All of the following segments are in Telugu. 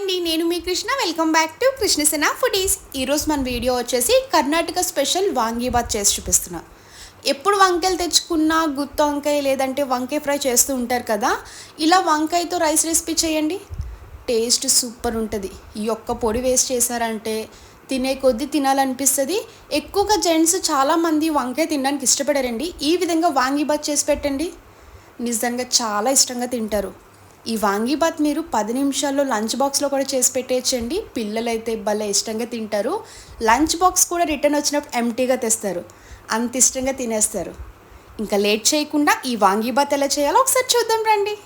అండి, నేను మీ Krishna. Welcome back to Krishnasena foodies. ఈరోజు మన వీడియో వచ్చేసి కర్ణాటక స్పెషల్ వాంగీబాత్ చేసి చూపిస్తున్నా. ఎప్పుడు వంకాయలు తెచ్చుకున్నా గుత్తి వంకాయ లేదంటే వంకాయ ఫ్రై చేస్తూ ఉంటారు కదా. ఇలా వంకాయతో రైస్ రెసిపీ చేయండి, టేస్ట్ సూపర్ ఉంటుంది. ఈ ఒక్క పొడి వేస్ట్ చేశారంటే తినే కొద్దీ తినాలనిపిస్తుంది. ఎక్కువగా జెంట్స్ చాలామంది వంకాయ తినడానికి ఇష్టపడారండి. ఈ విధంగా వాంగీబాత్ చేసి పెట్టండి, నిజంగా చాలా ఇష్టంగా తింటారు. ఈ వాంగీబాత్ మీరు 10 నిమిషాల్లో లంచ్ బాక్స్లో కూడా చేసి పెట్టేయచ్చండి. పిల్లలైతే భలే ఇష్టంగా తింటారు. లంచ్ బాక్స్ కూడా రిటర్న్ వచ్చినప్పుడు ఎంటీగా తెస్తారు, అంత ఇష్టంగా తినేస్తారు. ఇంకా లేట్ చేయకుండా ఈ వాంగీబాత్ ఎలా చేయాలో ఒకసారి చూద్దాం రండి.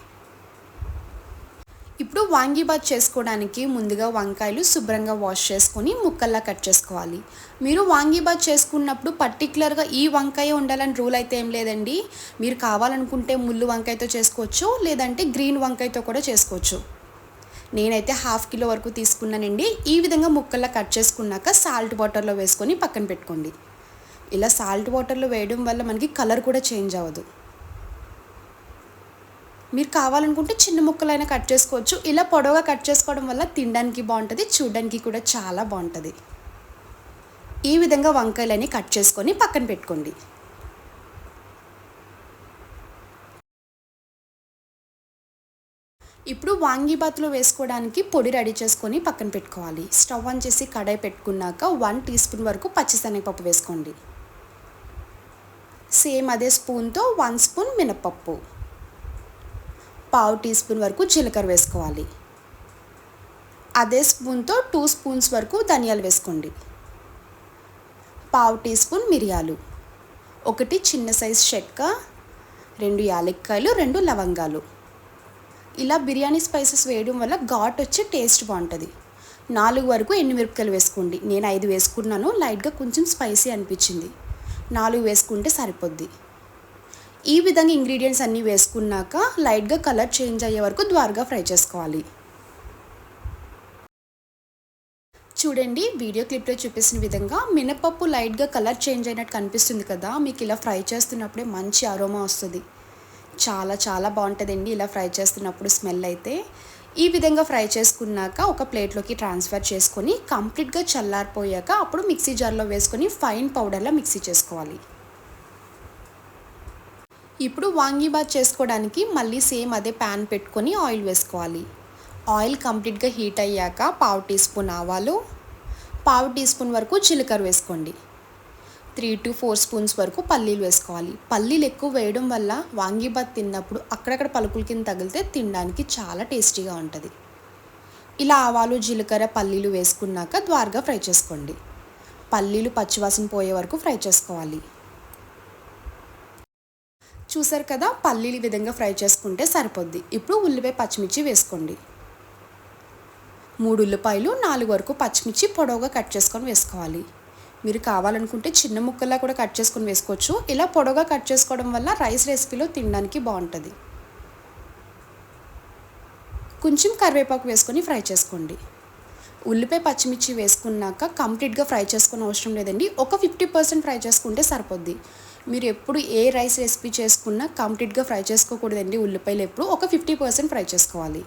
ఇప్పుడు వాంగీబాత్ చేసుకోవడానికి ముందుగా వంకాయలు శుభ్రంగా వాష్ చేసుకొని ముక్కల్లా కట్ చేసుకోవాలి. మీరు వాంగీబాత్ చేసుకున్నప్పుడు పర్టికులర్గా ఈ వంకాయ ఉండాలని రూల్ అయితే ఏం లేదండి. మీరు కావాలనుకుంటే ముళ్ళు వంకాయతో చేసుకోవచ్చు, లేదంటే గ్రీన్ వంకాయతో కూడా చేసుకోవచ్చు. నేనైతే 1/2 కిలో వరకు తీసుకున్నానండి. ఈ విధంగా ముక్కల్లా కట్ చేసుకున్నాక సాల్ట్ వాటర్లో వేసుకొని పక్కన పెట్టుకోండి. ఇలా సాల్ట్ వాటర్లో వేయడం వల్ల మనకి కలర్ కూడా చేంజ్ అవ్వదు. మీరు కావాలనుకుంటే చిన్న ముక్కలైనా కట్ చేసుకోవచ్చు. ఇలా పొడవుగా కట్ చేసుకోవడం వల్ల తినడానికి బాగుంటుంది, చూడడానికి కూడా చాలా బాగుంటుంది. ఈ విధంగా వంకాయలని కట్ చేసుకొని పక్కన పెట్టుకోండి. ఇప్పుడు వాంగీబాత్లో వేసుకోవడానికి పొడి రెడీ చేసుకొని పక్కన పెట్టుకోవాలి. స్టవ్ ఆన్ చేసి కడాయి పెట్టుకున్నాక 1 టీ స్పూన్ వరకు పచ్చిశనగపప్పు వేసుకోండి. సేమ్ అదే స్పూన్తో 1 స్పూన్ మినపప్పు, 1/2 టీ స్పూన్ వరకు జీలకర్ర వేసుకోవాలి. అదే స్పూన్తో 2 స్పూన్స్ వరకు ధనియాలు వేసుకోండి. 1/2 టీ స్పూన్ మిరియాలు, 1 చిన్న సైజ్ చెక్క, 2 యాలక్కాయలు, 2 లవంగాలు. ఇలా బిర్యానీ స్పైసెస్ వేయడం వల్ల ఘాట్ వచ్చి టేస్ట్ బాగుంటుంది. 4 వరకు ఎండుమిరపకాయలు వేసుకోండి. నేను 5 వేసుకున్నాను, లైట్గా కొంచెం స్పైసీ అనిపించింది. 4 వేసుకుంటే సరిపోద్ది. ఈ విధంగా ఇంగ్రీడియంట్స్ అన్నీ వేసుకున్నాక లైట్గా కలర్ చేంజ్ అయ్యే వరకు ద్వారగా ఫ్రై చేసుకోవాలి. చూడండి, వీడియో క్లిప్లో చూపిస్తున్న విధంగా మినపప్పు లైట్గా కలర్ చేంజ్ అయినట్టు కనిపిస్తుంది కదా. మీకు ఇలా ఫ్రై చేస్తున్నప్పుడే మంచి అరోమా వస్తుంది. చాలా చాలా బాగుంటుందండి ఇలా ఫ్రై చేస్తున్నప్పుడు స్మెల్ అయితే. ఈ విధంగా ఫ్రై చేసుకున్నాక ఒక ప్లేట్లోకి ట్రాన్స్ఫర్ చేసుకొని కంప్లీట్గా చల్లారిపోయాక అప్పుడు మిక్సీ జార్లో వేసుకొని ఫైన్ పౌడర్లా మిక్సీ చేసుకోవాలి. ఇప్పుడు వాంగీబాత్ చేసుకోవడానికి మళ్ళీ సేమ్ అదే ప్యాన్ పెట్టుకొని ఆయిల్ వేసుకోవాలి. ఆయిల్ కంప్లీట్గా హీట్ అయ్యాక 1/2 టీ స్పూన్ ఆవాలు, 1/2 టీ స్పూన్ వరకు జీలకర్ర వేసుకోండి. 3 to 4 స్పూన్స్ వరకు పల్లీలు వేసుకోవాలి. పల్లీలు ఎక్కువ వేయడం వల్ల వాంగీబాత్ తిన్నప్పుడు అక్కడక్కడ పలుకుల కింద తగిలితే తినడానికి చాలా టేస్టీగా ఉంటుంది. ఇలా ఆవాలు, జీలకర్ర, పల్లీలు వేసుకున్నాక ద్వారగా ఫ్రై చేసుకోండి. పల్లీలు పచ్చివాసన పోయే వరకు ఫ్రై చేసుకోవాలి. చూసారు కదా, పల్లీలు ఈ విధంగా ఫ్రై చేసుకుంటే సరిపోద్ది. ఇప్పుడు ఉల్లిపాయ, పచ్చిమిర్చి వేసుకోండి. 3 ఉల్లిపాయలు, 4 వరకు పచ్చిమిర్చి పొడవుగా కట్ చేసుకొని వేసుకోవాలి. మీరు కావాలనుకుంటే చిన్న ముక్కల్లా కూడా కట్ చేసుకొని వేసుకోవచ్చు. ఇలా పొడవుగా కట్ చేసుకోవడం వల్ల రైస్ రెసిపీలో తినడానికి బాగుంటుంది. కొంచెం కరివేపాకు వేసుకొని ఫ్రై చేసుకోండి. ఉల్లిపాయ, పచ్చిమిర్చి వేసుకున్నాక కంప్లీట్గా ఫ్రై చేసుకునే అవసరం లేదండి. ఒక 50% ఫ్రై చేసుకుంటే సరిపోద్ది. మీరు ఎప్పుడు ఏ రైస్ రెసిపీ చేసుకున్నా కంప్లీట్గా ఫ్రై చేసుకోకూడదండి. ఉల్లిపాయలు ఎప్పుడు ఒక 50% ఫ్రై చేసుకోవాలి.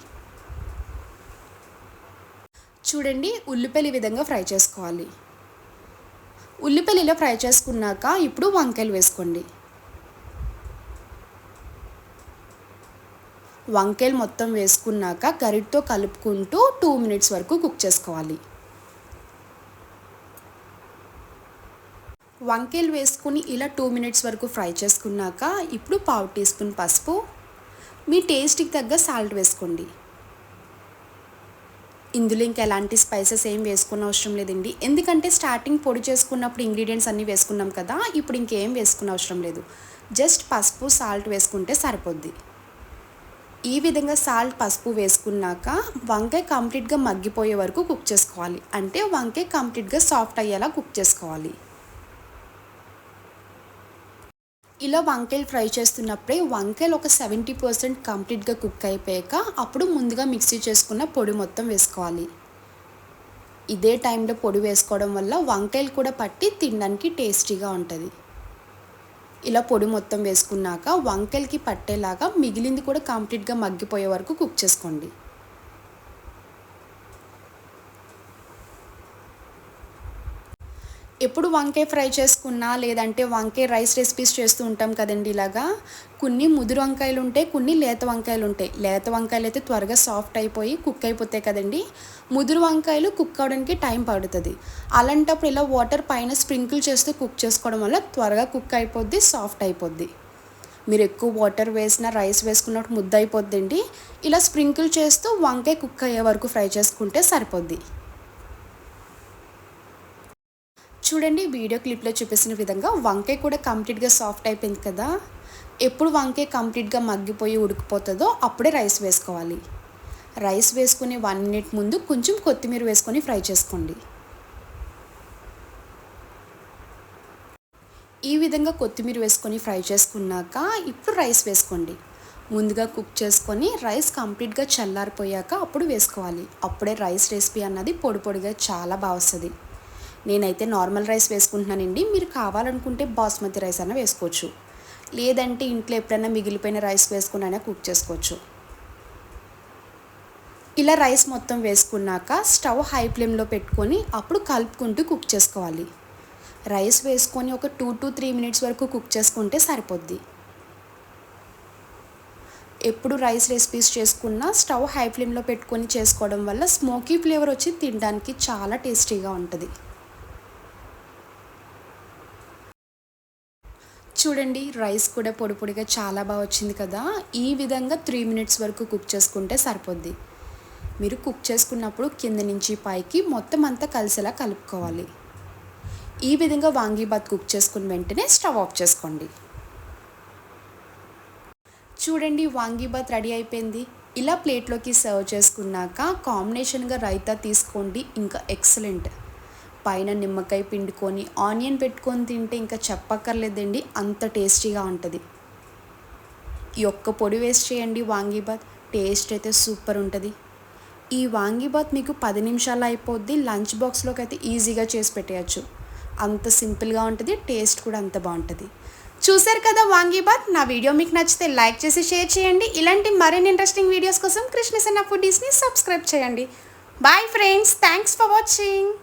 చూడండి, ఉల్లిపాయలు ఈ విధంగా ఫ్రై చేసుకోవాలి. ఉల్లిపాయలు ఇలా ఫ్రై చేసుకున్నాక ఇప్పుడు వంకాయలు వేసుకోండి. వంకాయలు మొత్తం వేసుకున్నాక గరిటతో కలుపుకుంటూ 2 మినిట్స్ వరకు కుక్ చేసుకోవాలి. వంకాయలు వేసుకుని ఇలా 2 మినిట్స్ వరకు ఫ్రై చేసుకున్నాక ఇప్పుడు 1/2 టీ స్పూన్ పసుపు, మీ టేస్ట్కి తగ్గ సాల్ట్ వేసుకోండి. ఇందులో ఇంకా ఎలాంటి స్పైసెస్ ఏం వేసుకున్న అవసరం లేదండి. ఎందుకంటే స్టార్టింగ్ పొడి చేసుకున్నప్పుడు ఇంగ్రీడియంట్స్ అన్నీ వేసుకున్నాం కదా. ఇప్పుడు ఇంకేం వేసుకున్న అవసరం లేదు. జస్ట్ పసుపు, సాల్ట్ వేసుకుంటే సరిపోద్ది. ఈ విధంగా సాల్ట్, పసుపు వేసుకున్నాక వంకాయ కంప్లీట్గా మగ్గిపోయే వరకు కుక్ చేసుకోవాలి. అంటే వంకాయ కంప్లీట్గా సాఫ్ట్ అయ్యేలా కుక్ చేసుకోవాలి. ఇలా వంకాయలు ఫ్రై చేస్తున్నప్పుడే వంకాయలు ఒక 70% కంప్లీట్గా కుక్ అయిపోయాక అప్పుడు ముందుగా మిక్సీ చేసుకున్న పొడి మొత్తం వేసుకోవాలి. ఇదే టైంలో పొడి వేసుకోవడం వల్ల వంకాయలు కూడా పట్టి తినడానికి టేస్టీగా ఉంటుంది. ఇలా పొడి మొత్తం వేసుకున్నాక వంకాయలకి పట్టేలాగా మిగిలింది కూడా కంప్లీట్గా మగ్గిపోయే వరకు కుక్ చేసుకోండి. ఎప్పుడు వంకాయ ఫ్రై చేసుకున్నా లేదంటే వంకాయ రైస్ రెసిపీస్ చేస్తూ ఉంటాం కదండి. ఇలాగా కొన్ని ముదురు వంకాయలు ఉంటాయి, కొన్ని లేత వంకాయలు ఉంటాయి. లేత వంకాయలు అయితే త్వరగా సాఫ్ట్ అయిపోయి కుక్ అయిపోతాయి కదండి. ముదురు వంకాయలు కుక్ అవడానికి టైం పడుతుంది. అలాంటప్పుడు ఇలా వాటర్ పైన స్ప్రింకిల్ చేస్తూ కుక్ చేసుకోవడం వల్ల త్వరగా కుక్ అయిపోద్ది, సాఫ్ట్ అయిపోద్ది. మీరు ఎక్కువ వాటర్ వేసిన రైస్ వేసుకున్నప్పుడు ముద్ద అయిపోద్దండి. ఇలా స్ప్రింకిల్ చేస్తూ వంకాయ కుక్ అయ్యే వరకు ఫ్రై చేసుకుంటే సరిపోద్ది. చూడండి, వీడియో క్లిప్లో చూపిస్తున్న విధంగా వంకాయ కూడా కంప్లీట్గా సాఫ్ట్ అయిపోయింది కదా. ఎప్పుడు వంకాయ కంప్లీట్గా మగ్గిపోయి ఉడికిపోతుందో అప్పుడే రైస్ వేసుకోవాలి. రైస్ వేసుకుని 1 మినిట్ ముందు కొంచెం కొత్తిమీర వేసుకొని ఫ్రై చేసుకోండి. ఈ విధంగా కొత్తిమీర వేసుకొని ఫ్రై చేసుకున్నాక ఇప్పుడు రైస్ వేసుకోండి. ముందుగా కుక్ చేసుకొని రైస్ కంప్లీట్గా చల్లారిపోయాక అప్పుడు వేసుకోవాలి. అప్పుడే రైస్ రెసిపీ అన్నది పొడి పొడిగా చాలా బాగా వస్తుంది. నేనైతే నార్మల్ రైస్ వేసుకుంటున్నానండి. మీరు కావాలనుకుంటే బాస్మతి రైస్ అన్న వేసుకోవచ్చు, లేదంటే ఇంట్లో ఎప్పుడైనా మిగిలిపోయిన రైస్ వేసుకున్నా కుక్ చేసుకోవచ్చు. ఇలా రైస్ మొత్తం వేసుకున్నాక స్టవ్ హై ఫ్లేమ్లో పెట్టుకొని అప్పుడు కలుపుకుంటూ కుక్ చేసుకోవాలి. రైస్ వేసుకొని ఒక 2 to 3 మినిట్స్ వరకు కుక్ చేసుకుంటే సరిపోద్ది. ఎప్పుడు రైస్ రెసిపీస్ చేసుకున్నా స్టవ్ హై ఫ్లేమ్లో పెట్టుకొని చేసుకోవడం వల్ల స్మోకీ ఫ్లేవర్ వచ్చి తినడానికి చాలా టేస్టీగా ఉంటుంది. చూడండి, రైస్ కూడా పొడి పొడిగా చాలా బాగా వచ్చింది కదా. ఈ విధంగా 3 మినిట్స్ వరకు కుక్ చేసుకుంటే సరిపోద్ది. మీరు కుక్ చేసుకున్నప్పుడు కింద నుంచి పైకి మొత్తం అంతా కలిసేలా కలుపుకోవాలి. ఈ విధంగా వాంగీబాత్ కుక్ చేసుకున్న వెంటనే స్టవ్ ఆఫ్ చేసుకోండి. చూడండి, వాంగీబాత్ రెడీ అయిపోయింది. ఇలా ప్లేట్లోకి సర్వ్ చేసుకున్నాక కాంబినేషన్గా రైతా తీసుకోండి, ఇంకా ఎక్సలెంట్. పైన నిమ్మకాయ పిండుకొని ఆనియన్ పెట్టుకొని తింటే ఇంకా చెప్పక్కర్లేదండి, అంత టేస్టీగా ఉంటుంది. ఈ ఒక్క పొడి వేస్ట్ చేయండి వాంగీబాత్, టేస్ట్ అయితే సూపర్ ఉంటుంది. ఈ వాంగీబాత్ మీకు 10 నిమిషాల్లో అయిపోద్ది. లంచ్ బాక్స్లోకి అయితే ఈజీగా చేసి పెట్టేయచ్చు. అంత సింపుల్గా ఉంటుంది, టేస్ట్ కూడా అంత బాగుంటుంది. చూశారు కదా వాంగీబాత్. నా వీడియో మీకు నచ్చితే లైక్ చేసి షేర్ చేయండి. ఇలాంటి మరిన్ని ఇంట్రెస్టింగ్ వీడియోస్ కోసం కృష్ణసేన ఫుడీస్ని సబ్స్క్రైబ్ చేయండి. Bye friends, thanks for watching.